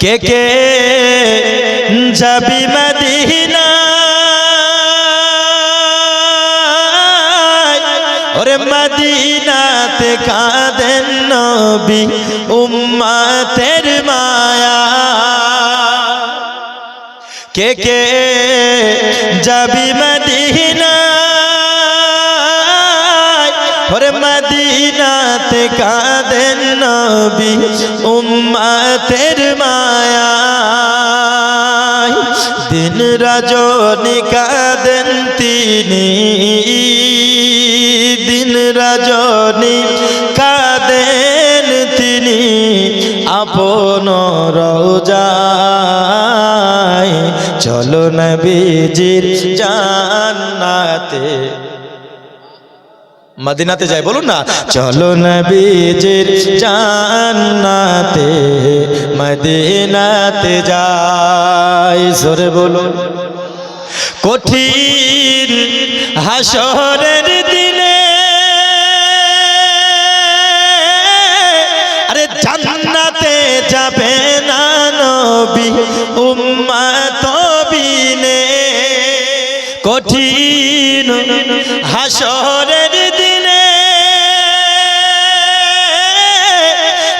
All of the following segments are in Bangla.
কে কে যাবি মদিনা ওরে মদিনাতে কাঁদেন নবী উম্মতের মায়া কে কে যাবি মদিনা ওরে মদিনাতে কাঁদেন নবী উম্মতের মায়া দিন রজনী কাঁদেন তিনি দিন রজনী কাঁদেন তিনি আপন রওজায় চলো নবীজির জান্নাতে মদিনাতে যাই বলুন না চলো নবীজির জান্নাতে মদিনাতে যাই জোরে বলুন কঠিন হাসরের দিনে আরে জান্নাতে যাবে না নবী উম্মত বিনে কঠিন হাসরের দিনে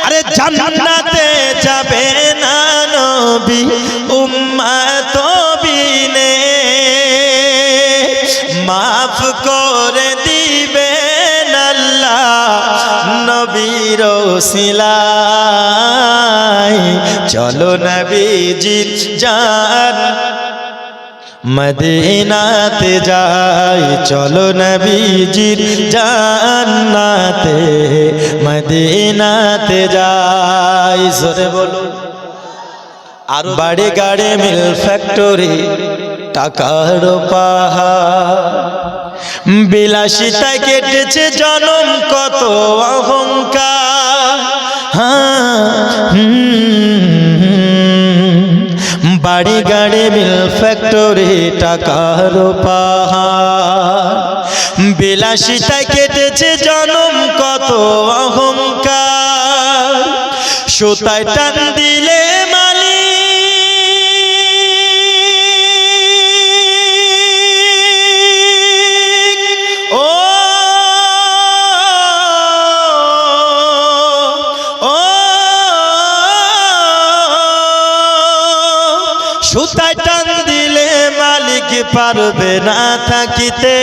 আরে জান্নাতে যাবে না নবী উম্মত বিনে মাফ করে দিবেন আল্লাহ নবীর ওসিলায় চলো নবীজির জান মদিনাতে যাই চলো নবীজির জান্নাতে মদিনাতে যাই জোরে বলুন আর বাড়ি গাড়ি মিল ফ্যাক্টরি টাকার পাহাড় বিলাসিতায় কেটেছে জনম কত অহংকার বাড়ি গাড়ি মিল ফ্যাক্টরি টাকার পাহাড় বিলাসিতায় কেটেছে জনম কত অহংকার সুতায় টান দিলে মালি সুতায় টান দিলে মালিক পারবে না থাকিতে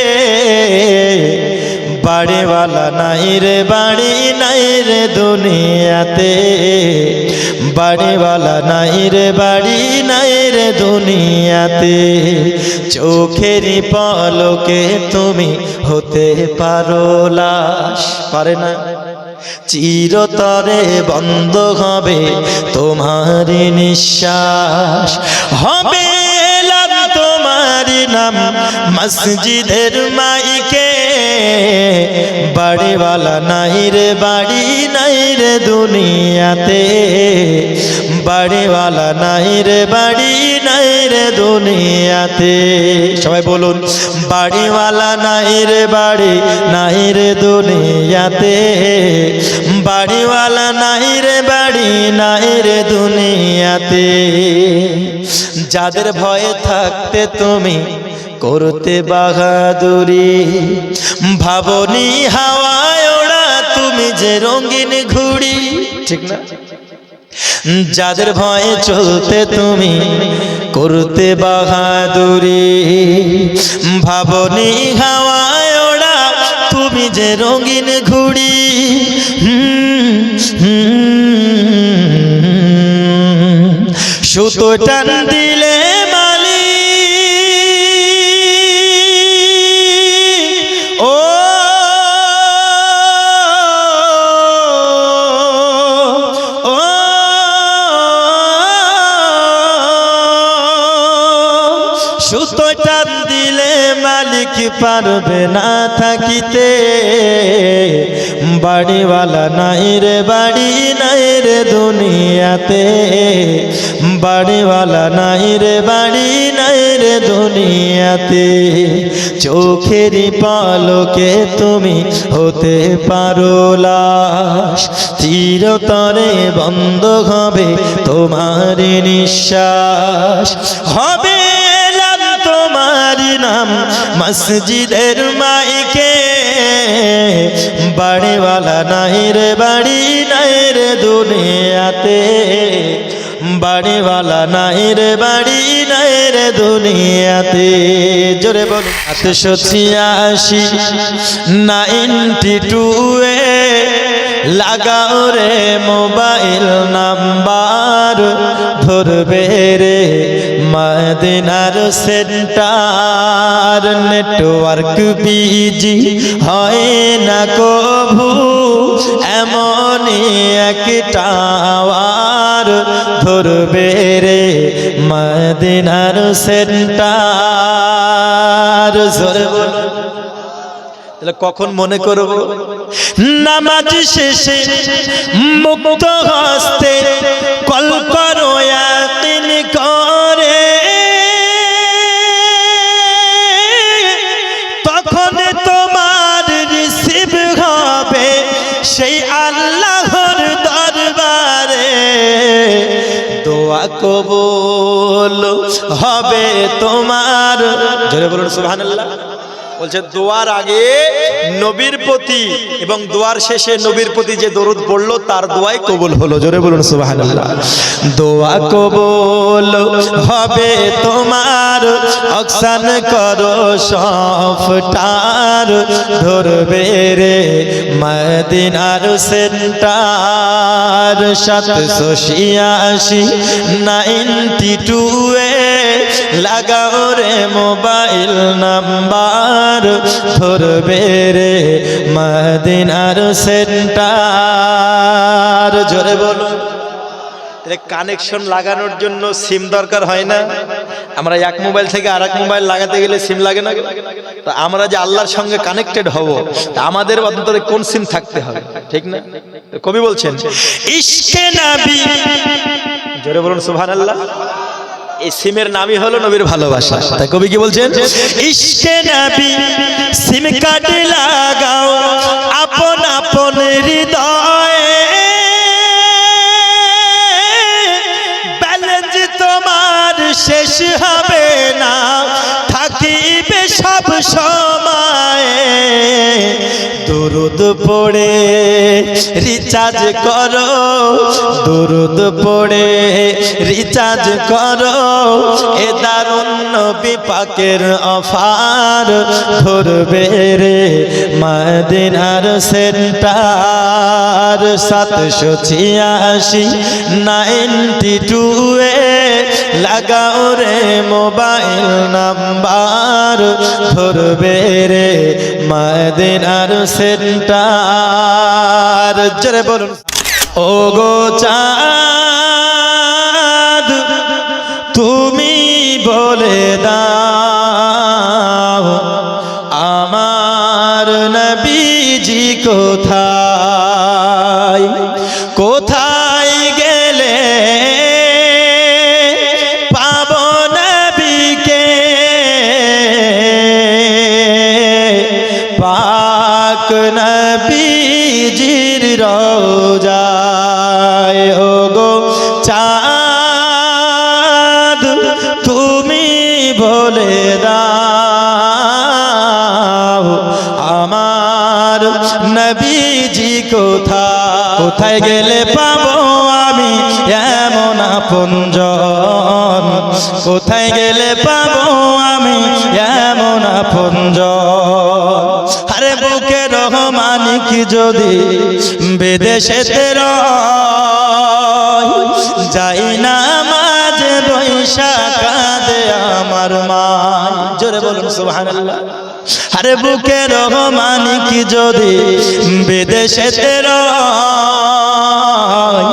বাড়িওয়ালা নাই রে বাড়ি নাই রে দুনিয়াতে বাড়িওয়ালা নাই রে বাড়ি নাই রে দুনিয়াতে চোখেরই পলকে তুমি হতে পারো লাশ পারে না চিরতরে বন্ধ হবে তোমারি নিঃশ্বাস হবে এলাম তোমারি নাম মসজিদের মাইকে বাড়িওয়ালা নাই রে বাড়ি নাই রে দুনিয়াতে বাড়িওয়ালা নাই রে বাড়ি নাই রে দুনিয়াতে সবাই বলুন বাড়িওয়ালা নাই রে বাড়ি নাই রে দুনিয়াতে বাড়িওয়ালা নাই রে বাড়ি নাই রে দুনিয়াতে যাদের ভয়ে থাকতে তুমি করতে বাহাদুরি ভাবনি হাওয়ায় ওড়া তুমি যে রঙিন ঘুড়ি ঠিক না যাদের ভয়ে চলতে তুমি করতে বাহাদুরি ভাবনি হাওয়ায় ওড়া তুমি যে রঙিন ঘুড়ি সুতো টান দিলে মালি ও ও সুতো টান দিলে মালিক পারবে না থাকিতে বাড়িওয়ালা নাই রে বাড়ি নাই রে দুনিয়াতে বাড়িওয়ালা নাই রে বাড়ি নাই রে দুনিয়াতে চোখের পলকে তুমি হতে পারো লাশ, চিরতরে বন্ধ হবে তোমার নিঃশ্বাস, হবে এলান তোমার নাম মসজিদের মাইকে, বাড়িওয়ালা নাই রে বাড়ি নাই রে দুনিয়াতে, বাড়িওয়ালা নাই রে বাড়ি নাই রে দুনিয়াতে। জোরে বলুন। 786-92 লাগাও রে মোবাইল নাম্বার, ধরবে রে মদিনার সেন্টার, নেটওয়ার্ক বিজি হয় না কভু, এমনই একটা আওয়ার, ধরবে রে মদিনার সেন্টার। জোরে বলুন। তাহলে কখন মনে করব? নামাজ শেষে মুক্ত হস্তে কল করো ইয়াকিন করে, তখন তোমার রিসিভ হবে সেই আল্লাহর দরবারে, দোয়া কবুল হবে তোমার। জোরে বলুন সুবহানাল্লাহ। বলছে দোয়ার আগে নবীর প্রতি এবং দোয়ার শেষে নবীর প্রতি যে দরুদ পড়লো তার দোয়াই কবুল হলো। জোরে বলুন সুবহানাল্লাহ। দোয়া কবুল হবে তোমার, অকসান করো সফটার, ধরবে রে মদিনার সেন্টার। 786-92 লাগাও রে মোবাইল নাম্বার, ধরবে রে মদিনার সেন্টার। জোরে বলুন। কানেকশন লাগানোর জন্য সিম দরকার হয় না? আমরা এক মোবাইল থেকে আর এক মোবাইল লাগাতে গেলে সিম লাগে না? তো আমরা যে আল্লাহর সঙ্গে কানেক্টেড হব, আমাদের অন্তরে কোন সিম থাকতে হবে, ঠিক না? কবি বলছেন ইশকে নবী। জোরে বলুন সুবহানাল্লাহ। এই সিমের নামই হলো নবীর ভালোবাসা। তাই কবি কি বলছেন? ইশকে নবী সিম কার্ড লাগাও আপন আপন হৃদয়ে, ব্যালেন্স তোমার শেষ হবে না, থাকিবে সব সময়। দরুদ পড়ে রিচার্জ করো, দরুদ পড়ে রিচার্জ করো, এ দারুন নবী পাকের অফার, ধরবে রে মদিনার সেন্টার। 786-92 লাগাও রে মোবাইল নাম্বার, ধরবে রে মদিনার সেন্টার। জোরে বলুন। ও গো চাঁদ তুমি বলে দাও আমার নবীজি কোথায়, কোথায় গেলে পাবো নবীকে, পাক নবীজির রওজায়। ও গো চাঁদ তুমি বলে দাও আমার নবীজি কোথায়, কোথায় গেলে পাবো আমি এমন আপনজন, কোথায় গেলে পাবো আমি এমন আপনজন। আরে বুকে রহমানিক যদি বিদেশেতে রয়, যাই না মাঝে বৈশাখ কাঁদে আমার মা। জোরে বলুন সুবহানাল্লাহ। আরে বুকে রহমানিক যদি বিদেশেতে রয়,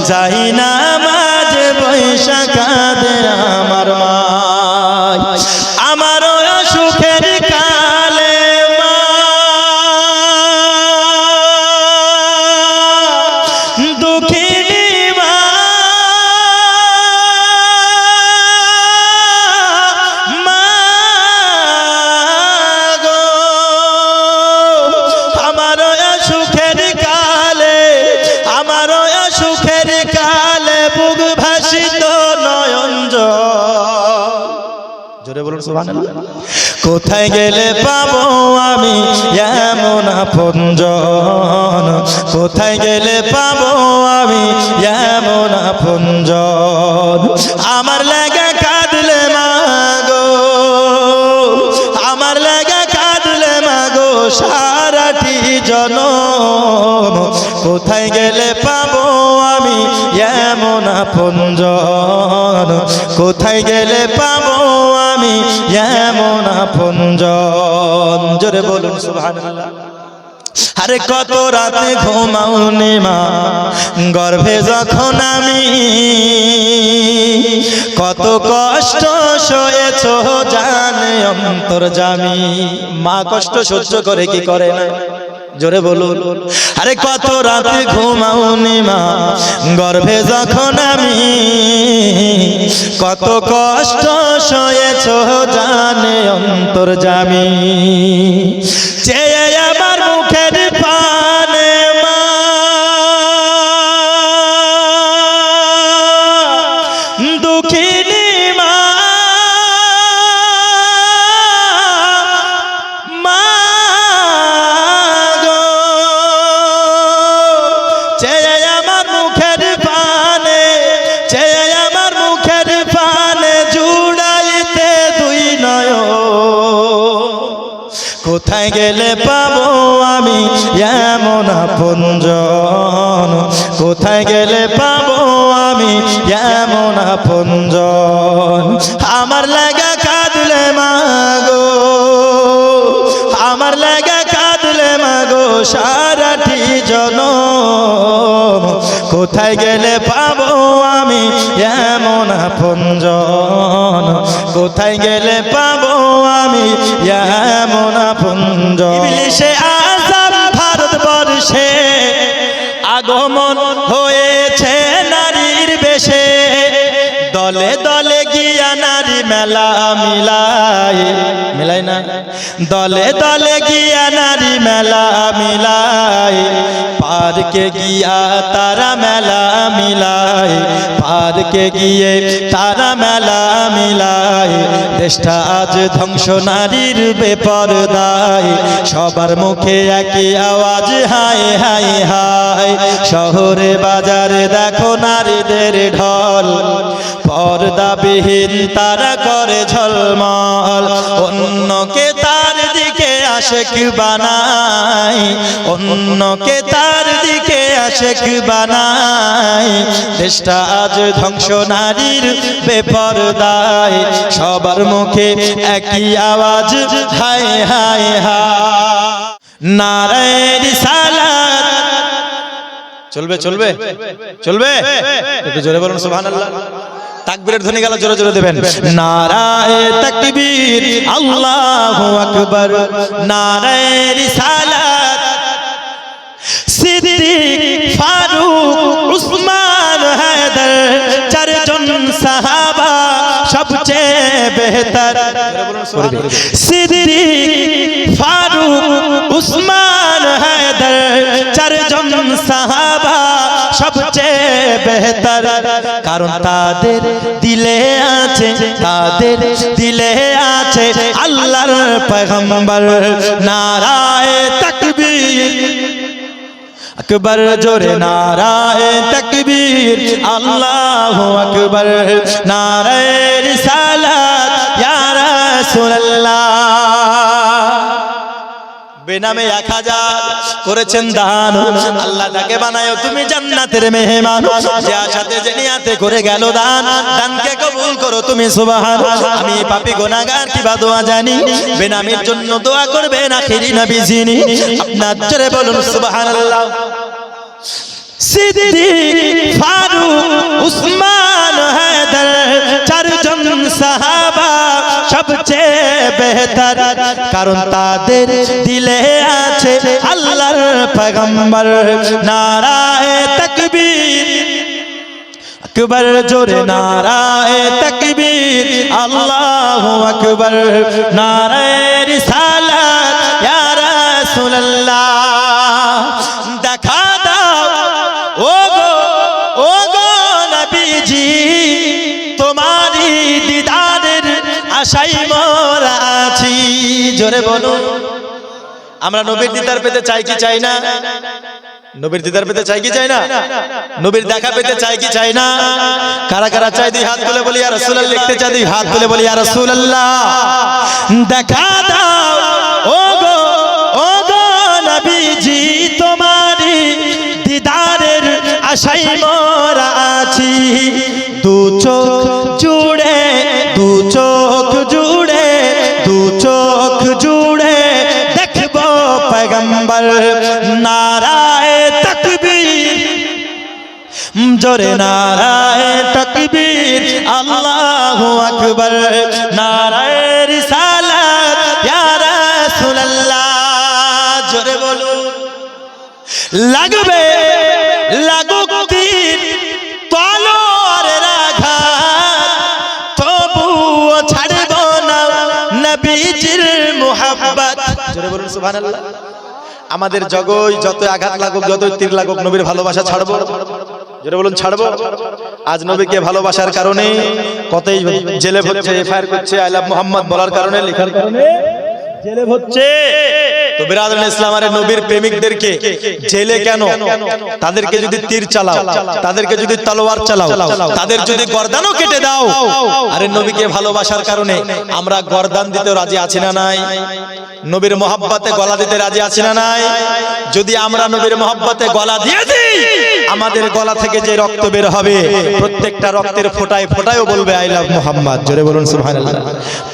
যাই না মাঝে বৈশাখ কাঁদে আমার মা। আমার সুখের কালে মা দুঃখিনী মা, মা জোরে বলুন সুবহানাল্লাহ। কোথায় গেলে পাবো আমি এমন আপনজন, কোথায় গেলে পাবো আমি এমন আপনজন, আমার লাগা কাঁদলে মাগো, আমার লাগা কাঁদলে মাগো সারাটি জনম, কোথায় গেলে পাবো আমি এমন আপনজন, কোথায় গেলে পাবো আমি এমন আপনজন। জোরে বলুন সুবহানাল্লাহ। আরে কত রাতে ঘুমাওনি মা গর্ভে যখন আমি, কত কষ্ট সয়েছো জানে অন্তর্যামী। মা কষ্ট সহ্য করে কি করে না? জোরে বলুন। আরে কত রাতে ঘুমাওনি মা গর্ভে যখন আমি, কত কষ্ট সয়েছো জানে অন্তর্যামী। চেয়ে আমার মুখের পানে মা দুঃখিনী মা, মা গো চেয়ে আমার মুখের পানে, চেয়ে আমার মুখের পানে জুড়াইতে দুই নয়ন, কোথায় গেলে পাবো আমি এমন আপনজন, কোথায় গেলে পাবো আমি এমন আপনজন, আমার লাগা কাঁদলে মাগো, আমার লাগা কাঁদলে মাগো সারাটি জনম, কোথায় গেলে পাবো আমি এমন আপনজন, কোথায় গেলে পাবো আমি এমন আপনজন। ইবলিশে আযম ভারতবর্ষে আগমন হয়েছে নারীর বেশে, দলে দলে গিয়া নারী মেলা মিলাই, মিলাই না, দলে দলে গিয়া নারী মেলা মিলাই, পার্কে গিয়া তারা মেলা মিলাই, পার্কে গিয়ে তারা মেলা মিলাই, দেশটা আজ ধ্বংস নারীর বেপরদায়, সবার মুখে একই আওয়াজ হায় হায় হায়, শহরে বাজারে দেখো নারীদের ঢল, পর্দাবিহীন তারা করে ঝলমল, অন্যকে তার দিকে আশেক বানায়, অন্যকে তার দিকে আশেক বানায়, দেশটা আজ ধ্বংস নারীর বেপরদায়, সবার মুখে একই আওয়াজ হায় হায় হায়। নারায়ে রিসালাত চলবে চলবে চলবে, একটু জোরে বলুন সুবহানাল্লাহ। তাকবীরের ধ্বনি গেল জোরে জোরে দেবেন। নারায়ে তাকবীর আল্লাহু আকবার, নারায়ে রিসালাত, সিদ্দিক ফারুক উসমান হায়দার চারজন সাহাবা সবচেয়ে বেহতর, সিদ্দিক ফারুক উসমান হায়দার চারজন সাহাবা সবচেয়ে বেহতর, কারণ তাদের দিলে আছে, তাদের দিলে আছে আল্লাহর পয়গম্বর। নারায়ে তাকবীর আকবার, জোরে নারায়ে তাকবীর আল্লাহু আকবার, নারায়ে রিসালাত ইয়া রাসূলুল্লাহ। বেনামে 1000 করেছেন দান, আল্লাহ তাকে বানায়ো তুমি জান্নাতের মেহমান, যে আশাতে যে নিয়াতে করে গেল দান, দানকে কবুল করো তুমি সুবহান। আমি পাপী গুনাহগার কি বা দোয়া জানি, বেনামের জন্য দোয়া করবেন আখিরি নবী যিনি, আপনার জোরে বলুন সুবহানাল্লাহ। সিদ্দিক ফারুক উসমান হায়দার চারজন সাহাবা সবচেয়ে বেহতর, কারণ তাদের দিলে আছে আল্লাহর পয়গম্বর। নারায়ে তাকবীর আকবার, জোরে নারায়ে তাকবীর আল্লাহু আকবার, নারায়ে রিসালাত ইয়া রাসূলুল্লাহ। দেখা দাও ও গো নবীজি, তোমারই দিদারের আশায় জোরে বলুন। আমরা নবীর দিদার পেতে চাই কি চাই না? নবীর দিদার পেতে চাই কি চাই না? নবীর দেখা পেতে চাই কি চাই না? কারা কারা চাই দুই হাত তুলে বলি ইয়া রাসূলুল্লাহ। লিখতে চাই দুই হাত তুলে বলি ইয়া রাসূলুল্লাহ দেখা দাও ও গো নবীজি, তোমারি দিদারের আশায় মোরা আছি। দু চোখ জুড়ে দু চোখ জুড়ে দু চোখ জুড়ে দেখবো পয়গম্বর। নারায়ে তাকবীর, জোরে নারায়ে তাকবীর, আল্লাহু আকবার। নারায়ে রিসালাত ইয়া রাসূলুল্লাহ, জোরে বলুন। লাগবে লাগুক তীর তলোয়ারের আঘাত, তবুও ছাড়ব না নবীজির মুহাব্বত। জোরে বলুন সুবহানাল্লাহ। আমাদের জগই যত আঘাত লাগুক, যত তীর লাগুক, নবীর ভালোবাসা ছাড়বো? জোরে বলুন ছাড়বো? আজ নবীকে ভালোবাসার কারণে কতই জেলে হচ্ছে, এফআইআর করছে, আই লাভ মোহাম্মদ বলার কারণে, লেখার কারণে জেলে হচ্ছে। তো বিরাদরান ইসলামের নবীর প্রেমিকদেরকে জেলে কেন? তাদেরকে যদি তীর চালাও, তাদেরকে যদি তলোয়ার চালাও, তাদের যদি গর্দানও কেটে দাও, আরে নবীকে ভালোবাসার কারণে আমরা গর্দান দিতে রাজি আছি না নাই? নবীর মহব্বতে গলা দিতে রাজি আছি না নাই? যদি আমরা নবীর মহব্বতে গলা দিয়ে দিই, আমাদের গলা থেকে যে রক্ত বের হবে, প্রত্যেকটা রক্তের ফোঁটায় ফোঁটায়ও বলবে আই লাভ মুহাম্মদ। জোরে বলুন সুবহানাল্লাহ।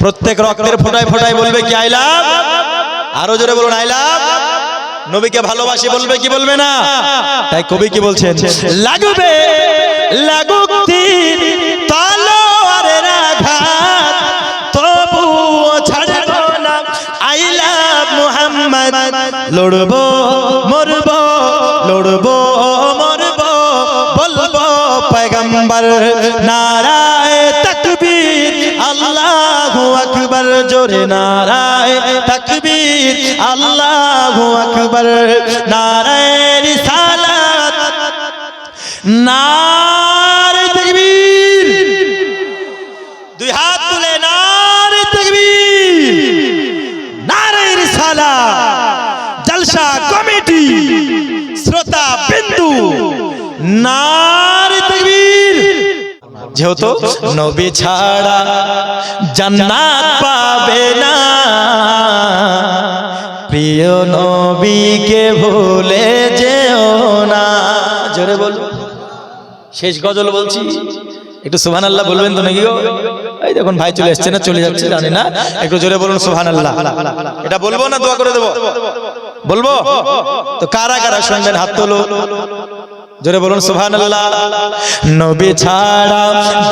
প্রত্যেক রক্তের ফোঁটায় ফোঁটায় বলবে কি আই লাভ? আরো জোরে বলুন আই লাভ। নবীকে ভালোবাসি বলবে কি বলবে না? তাই কবি কি বলছেন? লাগবে লাগুক তীর তলোয়ারের আঘাত, তবুও ছাড়ব না আই লাভ মুহাম্মদ। লড়বো মরবো, লড়বো মরবো, বলবো পয়গম্বর। নারায়ে তাকবীর, আল্লাহু আকবার, জোরে নারায়ে তাকবীর, আল্লাহু আকবার। নারায়ে রিসালাত, নারায়ে তাকবীর, দুই হাত তুলে নারায়ে তাকবীর, নারায়ে রিসালাত। জলসা কমিটি শ্রোতা বিন্দু নারায়ে তাকবীর। যেহেতু নবী ছাড়া জান্নাত পাবে না, প্রিয় নবীকে ভুলে যেও না। জোরে বল। শেষ গজল বলছি, একটু সুবহানাল্লাহ বলবেন তো নাকি গো? এই দেখুন ভাই চলে আসছে না চলে যাচ্ছে জানি না, একটু জোরে বলুন সুবহানাল্লাহ। এটা বলবো না দোয়া করে দেবো? বলবো তো। কারা কারা শুনবেন হাত তোলো, জোরে বলুন সুবহানাল্লাহ। নবী ছাড়া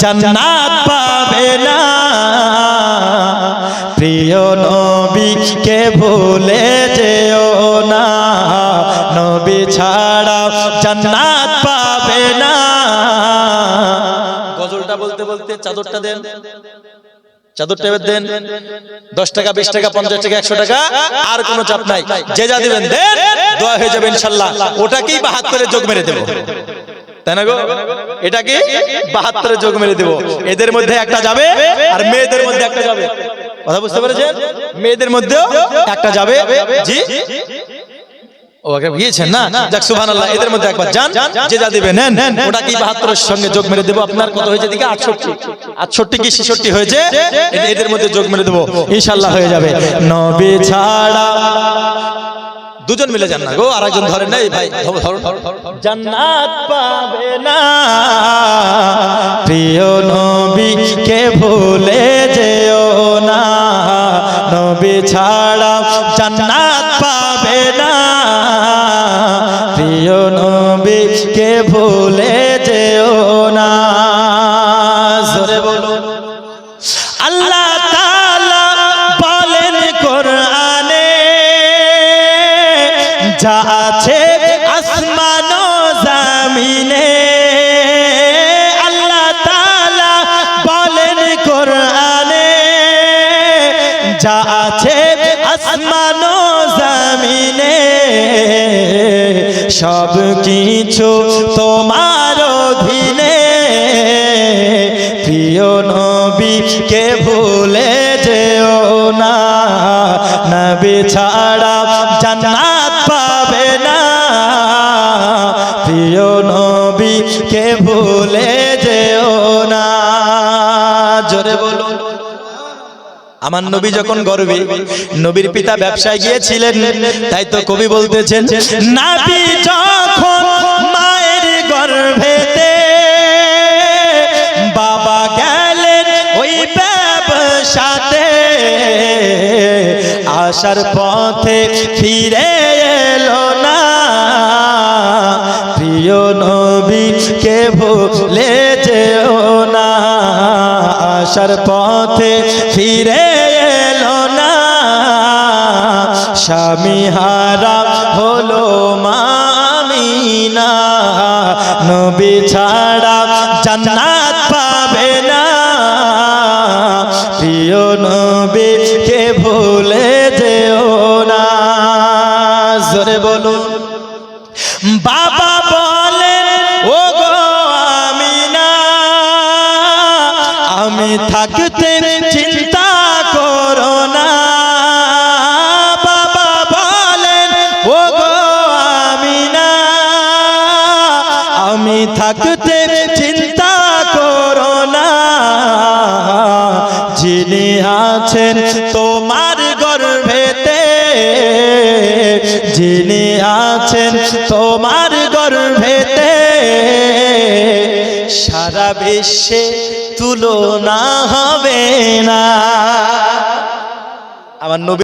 জান্নাত পাবে না, প্রিয় নবীকে ভুলে যেও না। নবী ছাড়া জান্নাত পাবে না। গজলটা বলতে বলতে চাদরটা দেন, চাদরটা দেন। 10 টাকা 20 টাকা 50 টাকা 100 টাকা, আর কোনো চাপ নাই, যে যা দিবেন দেন, দোয়া হয়ে যাবে ইনশাআল্লাহ। ওটাকেই 72 যোগ মেরে দেব, তাই না গো? এটাকে 72 যোগ মেরে দেব। এদের মধ্যে একটা যাবে আর মেয়েদের মধ্যে একটা যাবে। কথা বুঝতে পেরেছেন? মেয়েদের মধ্যেও একটা যাবে। জি ও আগে গিয়েছেন না? যাক সুবহানাল্লাহ। এদের মধ্যে একবার যান, যে যা দিবেন নেন, ওটাকে 72 এর সঙ্গে যোগ মেরে দেব। আপনার কত হয়েছে দিকে? 68 কি 66 হয়েছে, এদের মধ্যে যোগ মেরে দেব, ইনশাআল্লাহ হয়ে যাবে। নবী ছাড়া দুজন মিলে যান না গো, আরেকজন ধরেন না, ভাই ধরুন। জান্নাত পাবে না, প্রিয় নবীকে ভুলে যেও না। নবী ছাড়া জান্নাত পাবে না, প্রিয় নবীকে ভুলে যেও না। জোরে বলুন। আল্লাহ তাআলা বলেন কোরআনে, যা আছে আসমান ও জমিনে। আল্লাহ তাআলা বলেন কোরআনে, যা আছে আসমান ও জমিনে, সব কিছু তোমার অধীনে। প্রিয় নবীকে ভুলে যেও না। আমার নবী যখন গর্ভে, নবীর পিতা ব্যবসায় গিয়েছিলেন, তাই তো কবি বলতেছেন নবী যখন মায়ের গর্ভেতে, বাবা গেলেন ওই ব্যবসাতে, আসার পথে ফিরে এলো না, প্রিয় নবীকে ভুলে যেও না, আসার পথে ফিরে এলো না, স্বামী হারা হলো মামিনা, নবী ছাড়া জান্নাত পাবে না, প্রিয় নবীকে ভুলে যেও না। জোরে বলুন। বাবা বলেন ও গো আমিনা, আমি থাকতে চিন্তা করো না, বাবা বলেন ও গো আমিনা, আমি থাকতে চিন্তা করো না, যিনি আছেন তোমার গর্ভেতে, যিনি আছেন তোমার গর্ভেতে, সারা বিশ্বে তুলনা হবে না। আমার নবী